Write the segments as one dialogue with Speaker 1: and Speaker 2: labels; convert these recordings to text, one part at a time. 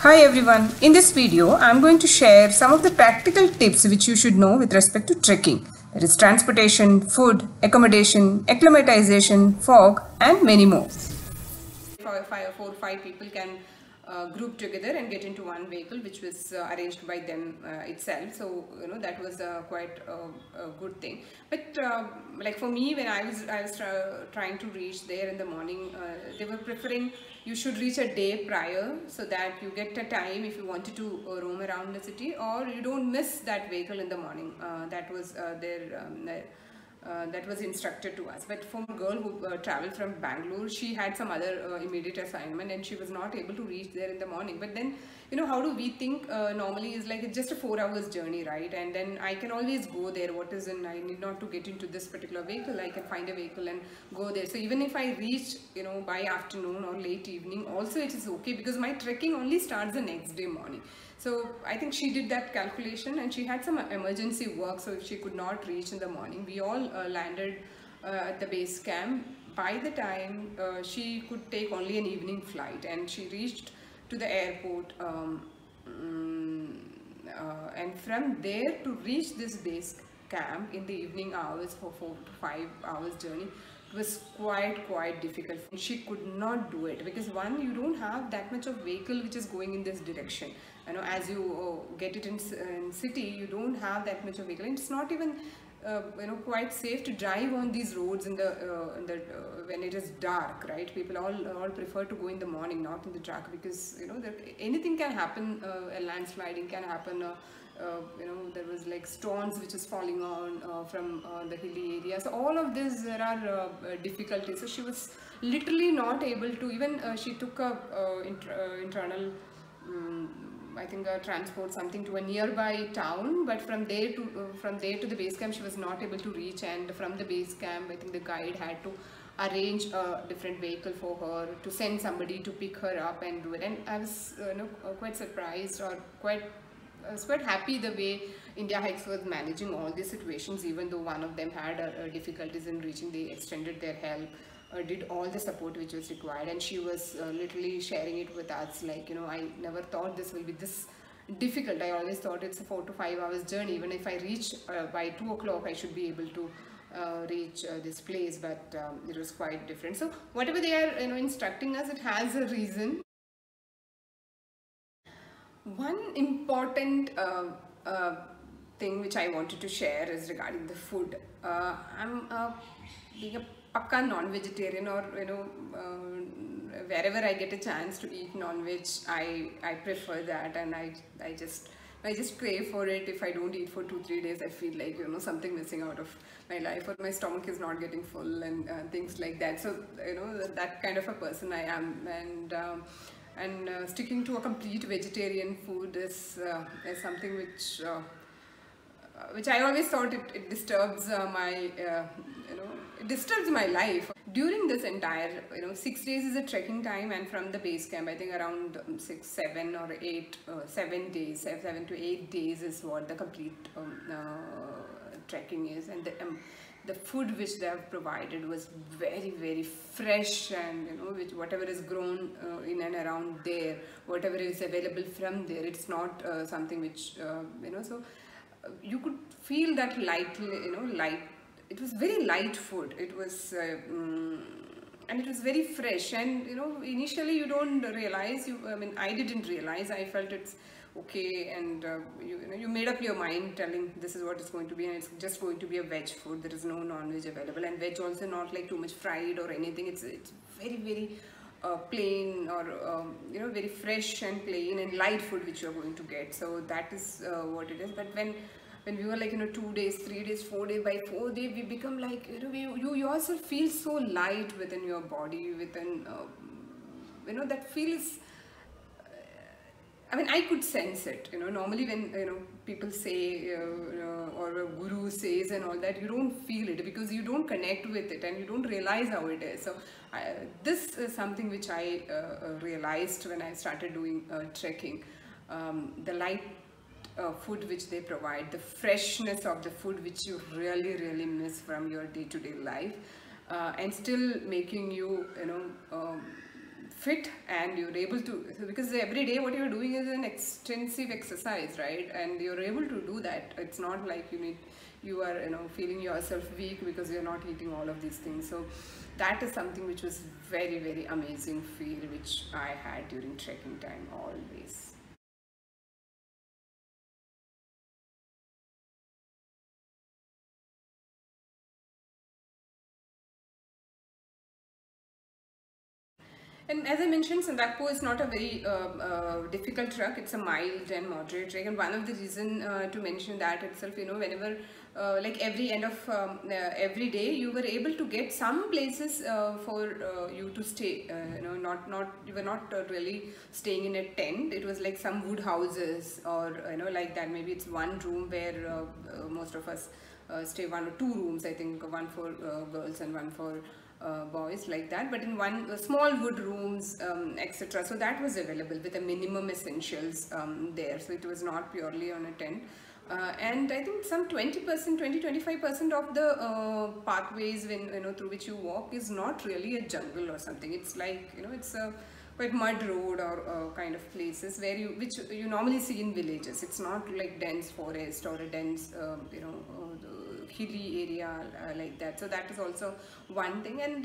Speaker 1: Hi everyone, in this video I am going to share some of the practical tips which you should know with respect to trekking. That is transportation, food, accommodation, acclimatization, fog and many more. Four or five people can group together and get into one vehicle which was arranged by them itself. So that was quite a good thing. But like for me, when I was trying to reach there in the morning, they were preferring you should reach a day prior so that you get a time if you wanted to roam around the city, or you don't miss that vehicle in the morning. That was that was instructed to us. But for a girl who traveled from Bangalore, she had some other immediate assignment and she was not able to reach there in the morning. But then, how do we think normally is like it's just a 4 hours journey, right? And then I can always go there. I need not to get into this particular vehicle. I can find a vehicle and go there. So even if I reach, by afternoon or late evening, also it is okay because my trekking only starts the next day morning. So I think she did that calculation and she had some emergency work, so if she could not reach in the morning, we all landed at the base camp. By the time she could take only an evening flight, and she reached to the airport, and from there to reach this base camp in the evening hours for 4 to 5 hours journey, it was quite difficult. She could not do it because one, you don't have that much of vehicle which is going in this direction. As you get it in city, you don't have that much of vehicle, and it's not even quite safe to drive on these roads in the when it is dark, right? People all prefer to go in the morning, not in the dark, because anything can happen. A landsliding can happen. There was like stones which is falling on from the hilly area. So all of this, there are difficulties. So she was literally not able to even. She took a internal. I think transport something to a nearby town, but from there to the base camp she was not able to reach, and from the base camp I think the guide had to arrange a different vehicle for her, to send somebody to pick her up and do it. And I was quite surprised, or I was quite happy the way India Hikes was managing all these situations. Even though one of them had difficulties in reaching, they extended their help, did all the support which was required, and she was literally sharing it with us like, I never thought this will be this difficult. I always thought it's a 4 to 5 hours journey. Even if I reach by 2 o'clock, I should be able to reach this place, but it was quite different. So whatever they are instructing us, it has a reason. One important thing which I wanted to share is regarding the food. I'm being a pakka non-vegetarian, or wherever I get a chance to eat non-veg, I prefer that, and I just crave for it. If I don't eat for 2-3 days, I feel like something missing out of my life, or my stomach is not getting full, and things like that. So that kind of a person I am, and sticking to a complete vegetarian food is something which I always thought it disturbs it disturbs my life. During this entire 6 days is a trekking time, and from the base camp I think around 6, 7 or 8, 7 days, 7 to 8 days is what the complete trekking is. And the food which they have provided was very fresh, and which whatever is grown in and around there, whatever is available from there, it's not something which so you could feel that light. It was very light food. It was and it was very fresh, and initially you don't realize, I didn't realize. I felt it's okay, and you made up your mind telling this is what it's going to be, and it's just going to be a veg food. There is no non-veg available, and veg also not like too much fried or anything. It's very plain, or very fresh and plain and light food which you're going to get. So that is what it is. But when we were like 2 days, 3 days, 4 days, by 4th day we become like you yourself feel so light within your body, within that feels, I could sense it. Normally when people say or a guru says and all that, you don't feel it because you don't connect with it and you don't realize how it is. So this is something which I realized when I started doing trekking. The light food which they provide, the freshness of the food which you really miss from your day-to-day life, and still making you fit and you're able to, because every day what you're doing is an extensive exercise, right? And you're able to do that. It's not like you are feeling yourself weak because you're not eating all of these things. So that is something which was very, very amazing feel which I had during trekking time always. And as I mentioned, Sandakpo is not a very difficult trek. It's a mild and moderate trek. And one of the reason to mention that itself, whenever, like every end of every day, you were able to get some places for you to stay. You were not really staying in a tent. It was like some wood houses or, like that. Maybe it's one room where most of us stay, one or two rooms, I think, one for girls and one for boys, like that, but in one small wood rooms, etc. So that was available with a minimum essentials there. So it was not purely on a tent. And I think some 20%, 20-25% of the pathways through which you walk is not really a jungle or something. It's like, it's a quite mud road or kind of places where which you normally see in villages. It's not like dense forest or a dense hilly area like that. So that is also one thing. And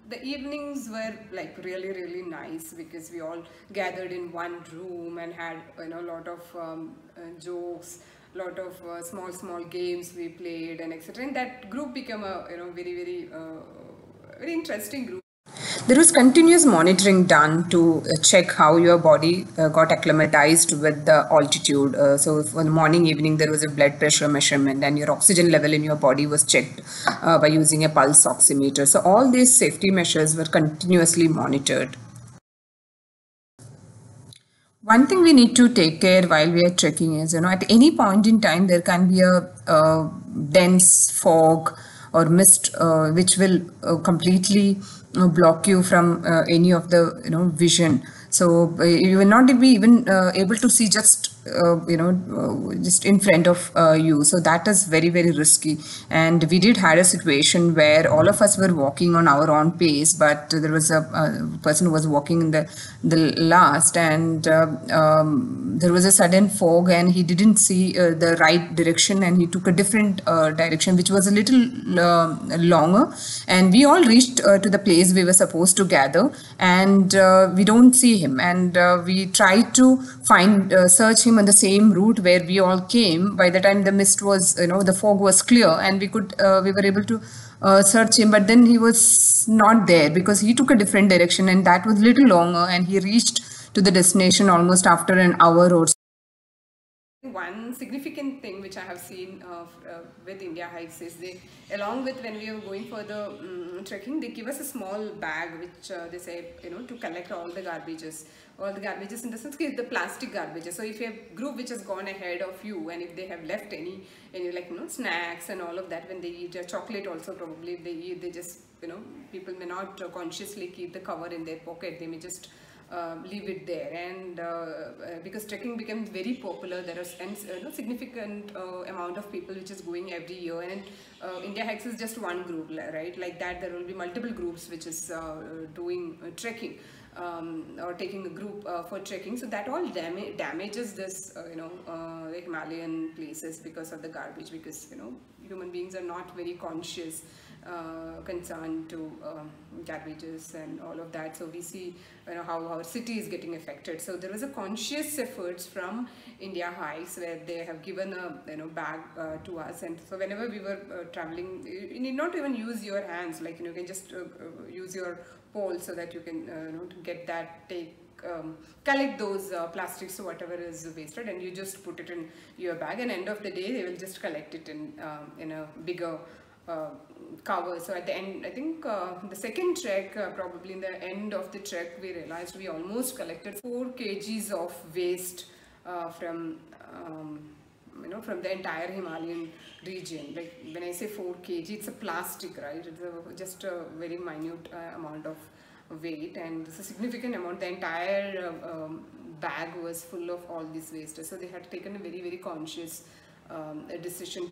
Speaker 1: the evenings were like really, really nice because we all gathered in one room and had a lot of jokes, lot of small games we played, and etc. And that group became a very, very very interesting group. There was continuous monitoring done to check how your body got acclimatized with the altitude. So for the morning, evening, there was a blood pressure measurement and your oxygen level in your body was checked by using a pulse oximeter. So all these safety measures were continuously monitored. One thing we need to take care while we are trekking is, at any point in time, there can be a dense fog or mist which will completely block you from any of the, vision. So you will not be even able to see just in front of you. So that is very, very risky. And we did had a situation where all of us were walking on our own pace, but there was a person who was walking in the last, and there was a sudden fog and he didn't see the right direction, and he took a different direction which was a little longer, and we all reached to the place we were supposed to gather, and we don't see him, and we tried to find search him on the same route where we all came. By the time the mist was, the fog was clear, and we were able to search him, but then he was not there because he took a different direction, and that was little longer, and he reached to the destination almost after an hour or so. One significant thing which I have seen with India Hikes is along with when we are going for the trekking, they give us a small bag which they say, to collect all the garbages in the sense, the plastic garbages. So if you have a group which has gone ahead of you, and if they have left any like, snacks and all of that, when they eat chocolate also, probably if they eat, they just, people may not consciously keep the cover in their pocket. They may just leave it there, and because trekking becomes very popular, there is a significant amount of people which is going every year, and India Hikes is just one group, right? Like that, there will be multiple groups which is doing trekking or taking a group for trekking. So that all damages this the Himalayan places because of the garbage, because human beings are not very conscious concerned to garbages and all of that. So we see how our city is getting affected. So there was a conscious efforts from India Hikes where they have given a bag to us, and so whenever we were traveling, you need not even use your hands, like you can just use your pole so that you can to get that, collect those plastics or whatever is wasted, and you just put it in your bag, and end of the day they will just collect it in a bigger cover. So at the end, I think the second trek, probably in the end of the trek, we realized we almost collected 4 kgs of waste from from the entire Himalayan region. Like when I say 4 kg, it's a plastic, right? It's just a very minute amount of weight, and it's a significant amount. The entire bag was full of all this waste. So they had taken a very, very conscious decision.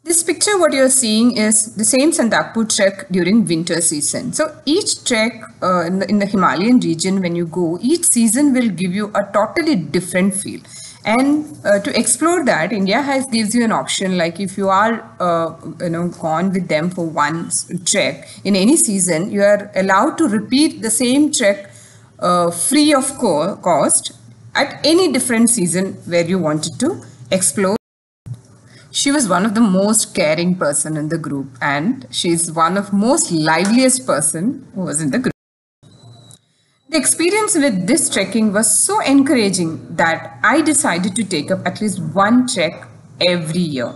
Speaker 1: This picture what you're seeing is the same Sandakpur trek during winter season. So each trek in the Himalayan region, when you go, each season will give you a totally different feel. And to explore that, India gives you an option, like if you are gone with them for one trek in any season, you are allowed to repeat the same trek free of cost at any different season where you wanted to explore. She was one of the most caring person in the group, and she's one of most liveliest person who was in the group. The experience with this trekking was so encouraging that I decided to take up at least one trek every year.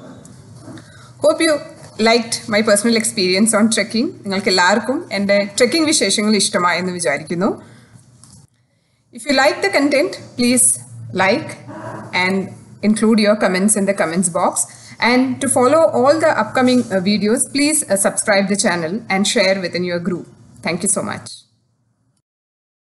Speaker 1: Hope you liked my personal experience on trekking. നിങ്ങൾക്ക് എല്ലാവർക്കും എൻ്റെ trekking വിശേഷങ്ങൾ ഇഷ്ടമായെന്ന് വിചാരിക്കുന്നു. If you like the content, please like and include your comments in the comments box. And to follow all the upcoming videos, please subscribe the channel and share within your group. Thank you so much.